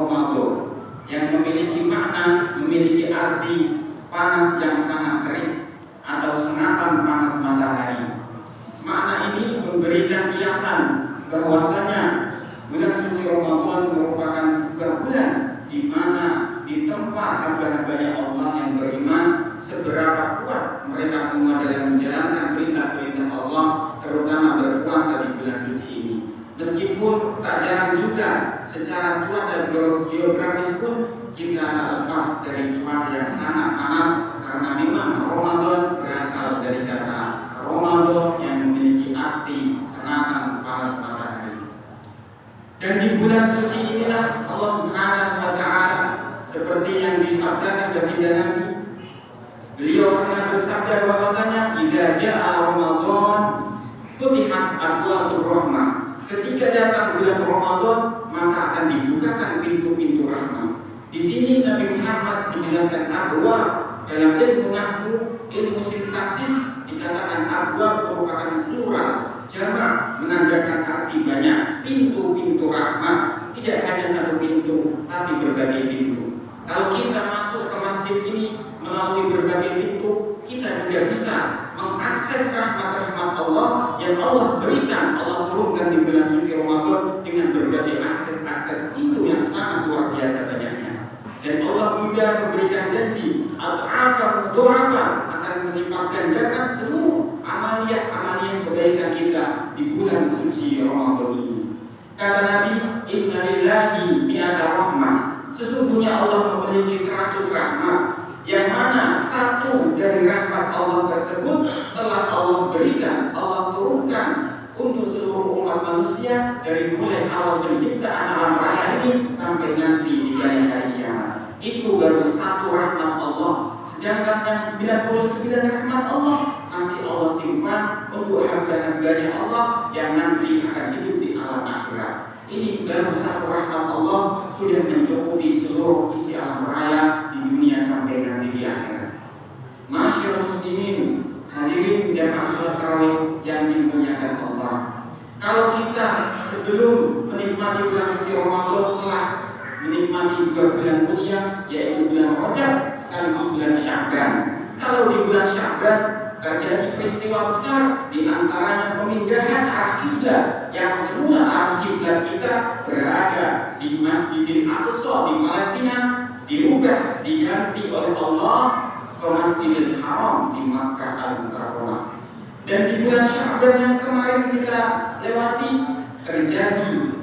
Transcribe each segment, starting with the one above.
Ramadan yang memiliki makna, memiliki arti panas yang sangat terik atau sengatan panas matahari. Makna ini memberikan kiasan bahwasanya bulan suci Ramadan merupakan sebuah bulan di mana ditempa hamba-hambanya Allah yang beriman, seberapa kuat mereka semua dalam menjalankan perintah-perintah Allah, terutama berpuasa di bulan suci ini. Meskipun tak jarang juga secara cuaca geografis pun kita tak lepas dari cuaca yang sangat panas, karena memang Ramadan berasal dari kata Ramadan yang memiliki arti sengatan panas matahari. Dan di bulan suci inilah Allah Subhanahu wa Ta'ala, seperti yang disabdakan baginda Nabi, beliau pernah bersabda bahwasanya idza jaa Ramadan futihat abwaabur rahmah. Ketika datang bulan Ramadan, maka akan dibukakan pintu-pintu rahmat. Di sini Nabi Muhammad menjelaskan abwaab. Dalam ilmu nahwu, ilmu sintaksis, dikatakan abwaab merupakan plural, jamak, menandakan arti banyak. Pintu-pintu rahmat, tidak hanya satu pintu, tapi berbagai pintu. Kalau kita masuk ke masjid ini melalui berbagai pintu, kita juga bisa mengakses rahmat-rahmat Allah yang Allah berikan, Allah turunkan di bulan suci Ramadan dengan berbagai akses-akses pintu yang sangat luar biasa banyaknya. Dan Allah juga memberikan janji al-afar du'afa akan melipat gandakan seluruh amaliyah kebaikan kita di bulan suci Ramadan ini. Kata Nabi, inna lillahi mi'ata rahmah. Sesungguhnya Allah memiliki 100 rahmat, yang mana satu dari rahmat Allah tersebut telah Allah berikan, Allah turunkan untuk seluruh umat manusia dari mulai awal penciptaan alam raya ini sampai nanti di hari kiamat. Itu baru satu rahmat Allah. Sedangkan yang 99 rahmat Allah masih Allah simpan untuk hamba-hambanya Allah yang nanti akan hidup di alam akhirat. Ini baru satu rahmat Allah sudah mencukupi seluruh isi alam raya di dunia sampai nanti di akhirat. Masyaallah muslimin, hadirin jamaah salat tarawih yang dimuliakan Allah. Kalau kita sebelum menikmati bulan suci Ramadan telah menikmati 2 bulan mulia, yaitu bulan Rajab sekaligus bulan Sya'ban. Kalau di bulan Sya'ban terjadi peristiwa besar, di antaranya pemindahan arah kiblat yang semula arah kiblat kita berada di Masjidil Aqsa di Palestina dirubah, diganti oleh Allah ke Masjidil Haram di Makkah Al-Mukarramah. Dan di bulan Sya'ban yang kemarin kita lewati terjadi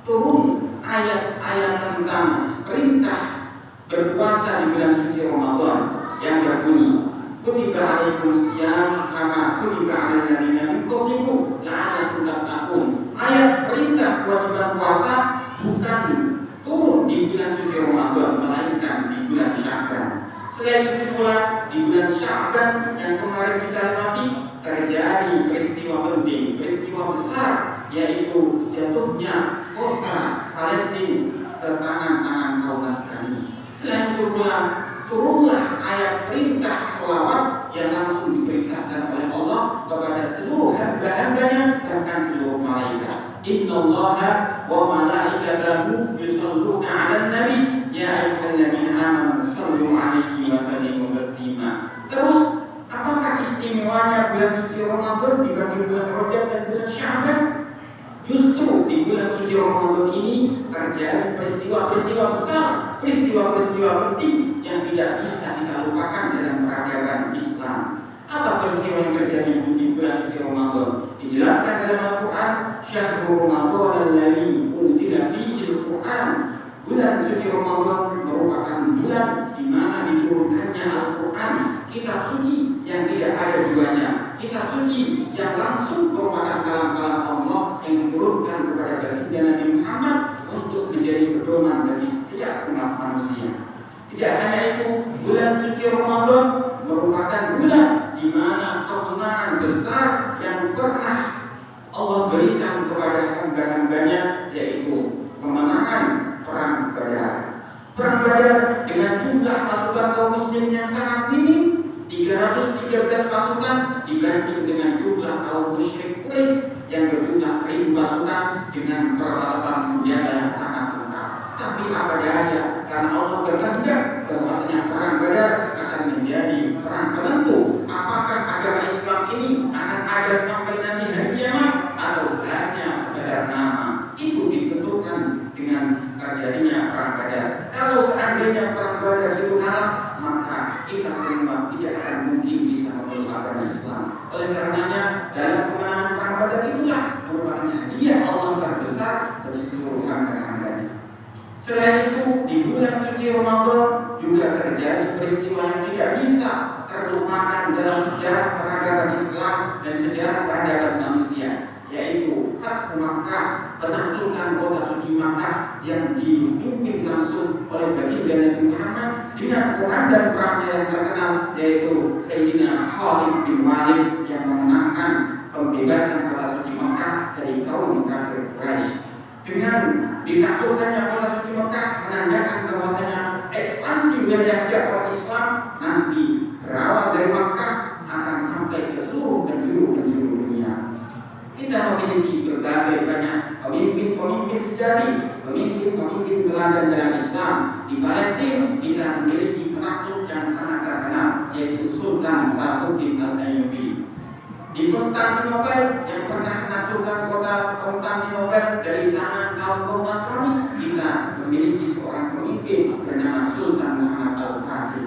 turun ayat-ayat tentang perintah berpuasa di bulan suci Ramadan yang berbunyi kutiba alaikumusiyam kama kutiba alal ladzina min qablikum la'allakum tattaqun. Ayat perintah kewajiban puasa bukan turun di bulan suci Ramadan, melainkan di bulan Sya'ban. Selain itu pula di bulan Sya'ban yang kemarin kita lewati terjadi peristiwa penting, peristiwa besar, yaitu jatuhnya kota Palestina ke tangan kaum Nasrani. Selain itu pula turunlah ayat perintah sholawat yang langsung diperintahkan oleh Allah kepada seluruh hamba-hambanya, bahkan seluruh malaikat. Innallaha wa malaikatahu yusholluna 'alan nabi ya ayyuhalladzina amanu shollu 'alaihi wa sallimu taslima. Terus apakah istimewanya bulan suci Ramadan dibanding bulan Rajab dan bulan Sya'ban? Justru di bulan suci Ramadan ini terjadi peristiwa-peristiwa besar, peristiwa-peristiwa penting yang tidak bisa kita lupakan dalam peradaban Islam. Apa peristiwa yang terjadi di bulan suci Ramadan? Dijelaskan dalam Al-Quran, Syahrul Ramadan alladzi unzila fihi Al-Quran. Bulan suci Ramadan merupakan bulan di mana diturunkannya Al-Quran, kitab suci yang tidak ada duanya, kitab suci yang langsung merupakan kalam-kalam Allah yang diturunkan kepada baginda Nabi Muhammad untuk menjadi pedoman bagi setiap umat manusia. Tidak hanya itu, bulan suci Ramadan merupakan bulan di mana kemenangan besar yang pernah Allah berikan kepada hamba-hambanya, yaitu kemenangan perang Badar. Perang Badar dengan jumlah pasukan kaum muslimin yang sangat minim, 313 pasukan dibanding dengan jumlah kaum musyrik Quraisy yang berjumlah 1000 pasukan dengan peralatan senjata yang sangat lengkap. Tapi apa karena Allah berkehendak bahwasanya perang Badar akan menjadi perang penentu apakah agama Islam ini akan ada sampai nanti hari kiamat atau hanya sekedar nama. Itu ditentukan dengan terjadinya perang Badar. Kalau seandainya perang Badar itu kalah, maka kita semua tidak akan mungkin bisa memeluk agama Islam. Oleh karenanya dalam kemenangan perang Badar itulah merupakan hadiah Allah terbesar bagi seluruh hamba-hambanya. Selain itu di bulan suci Ramadan juga terjadi peristiwa yang tidak bisa terlupakan dalam sejarah peradaban Islam dan sejarah peradaban manusia, yaitu Fathu Makkah, penaklukan kota suci Makkah yang dipimpin langsung oleh baginda Nabi Muhammad dengan komandan perangnya yang terkenal yaitu Sayyidina Khalid bin Walid yang memenangkan pembebasan kota suci Makkah dari kaum kafir Quraisy. Dengan ditaklukkannya kota suci Makkah menandakan bahwasanya ekspansi wilayah dakwah Islam nanti berawal dari Makkah akan sampai ke seluruh penjuru dunia. Kita memiliki berbagai banyak pemimpin-pemimpin sejati, pemimpin-pemimpin teladan dalam Islam. Di Palestina kita memiliki penakluk yang sangat terkenal yaitu Sultan Salahuddin Al-Ayyubi. Di Konstantinopel yang pernah menaklukkan kota Konstantinopel dari tangan kaum Nasrani, kita memiliki seorang pemimpin bernama Sultan Muhammad Al-Fatih.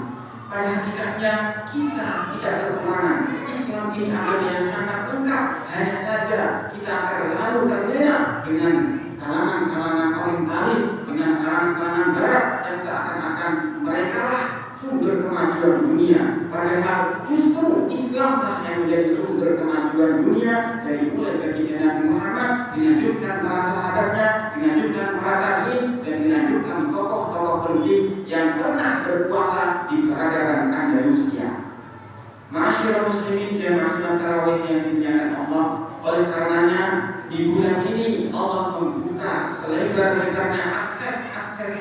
Pada hakikatnya kita tidak kekurangan. Islam ini agama yang sangat lengkap. Hanya saja kita terlalu terlena dengan kalangan-kalangan orientalis, dengan kalangan-kalangan barat yang seakan-akan mereka lah sumber kemajuan dunia. Padahal justru Islamlah yang menjadi sumber kemajuan dunia dari mulai baginda Nabi Muhammad, dilanjutkan para sahabatnya, dilanjutkan para tabi'in, dan dilanjutkan tokoh-tokoh penting yang pernah berkuasa di peradaban Andalusia. Ma'asyiral muslimin jamaah salat tarawih yang dimuliakan Allah, oleh karenanya di bulan ini Allah membuka selebar-lebarnya akses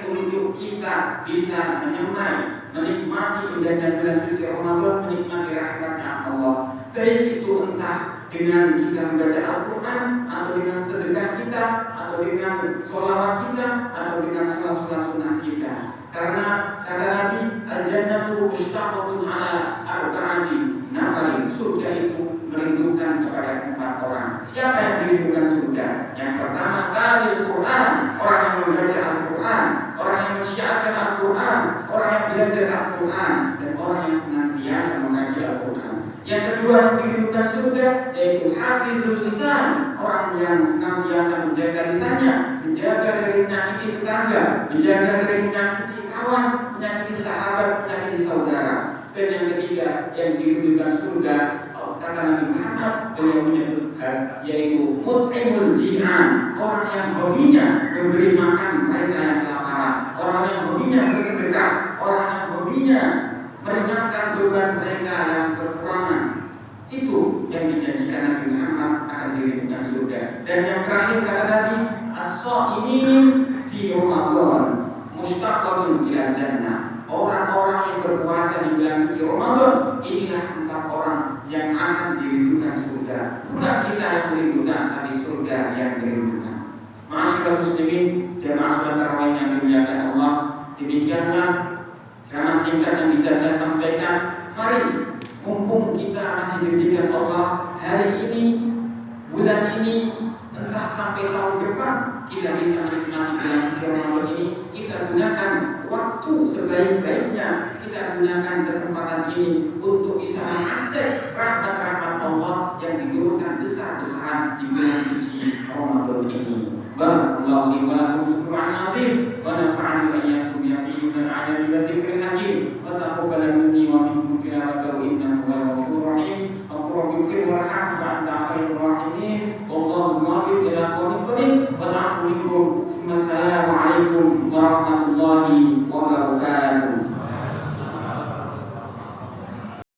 untuk kita bisa menikmati indahnya bulan suci Ramadan, menikmati rahmatnya Allah. Baik itu entah dengan kita membaca Al-Quran, atau dengan sedekah kita, atau dengan sholawat kita, atau dengan sholat-sholat sunnah kita. Karena kata Nabi, al-jannatu mushtaqatun ala arba'ati nafarin. Surga itu merindukan kepada 4 orang. Siapa yang dirindukan surga? Yang pertama, talil Quran, orang yang membaca Al-Quran, orang yang mensyiarkan Al-Quran, orang yang belajar Al-Quran, dan orang yang senantiasa mengaji Al-Quran. Yang kedua yang dirindukan surga yaitu hafizul lisan, orang yang senantiasa menjaga lisannya, menjaga dari menyakiti tetangga, menjaga dari menyakiti kawan, menyakiti sahabat, menyakiti saudara. Dan yang ketiga yang dirindukan surga, kata Nabi Muhammad, beliau menyebutkan yaitu mut'imul ji'an, orang yang hobinya memberi makan mereka yang kelaparan, orang yang hobinya bersedekah, orang yang hobinya meringankan beban mereka yang kekurangan. Itu yang dijanjikan Nabi Muhammad akan dirindukan surga. Dan yang terakhir kata Nabi, as-shaimin fi Ramadan mushtaqatun ila jannah. Orang-orang yang berpuasa di bulan suci Ramadan, inilah 4 orang yang akan dirindukan surga. Bukan kita yang merindukan, tapi surga yang dirindukan. Ma'asyiral muslimin jamaah salat tarawih yang dimuliakan Allah, demikianlah ceramah singkat yang bisa saya sampaikan. Mari, mumpung kita masih diberikan Allah hari ini, bulan ini, entah sampai tahun depan kita bisa menikmati bulan suci Ramadan ini, kita gunakan waktu sebaik-baiknya, kita gunakan kesempatan ini untuk bisa mengakses rahmat-rahmat Allah yang diturunkan besar-besaran di bulan suci Ramadan ini. Barakallahu li wa lakum fil Qur'anil azim wa nafa'ani wa iyyakum fihi min al-ayati wa dzikril hakim wa taqabbal minni wa minkum tilawatahu innahu huwal ghafurur rahim. Rabbi fir warham wa anta khairur rahimin. Wallahu muwaffiq ila aqwamit thoriq. Wa na'fu minkum. Assalamu alaikum warahmatullahi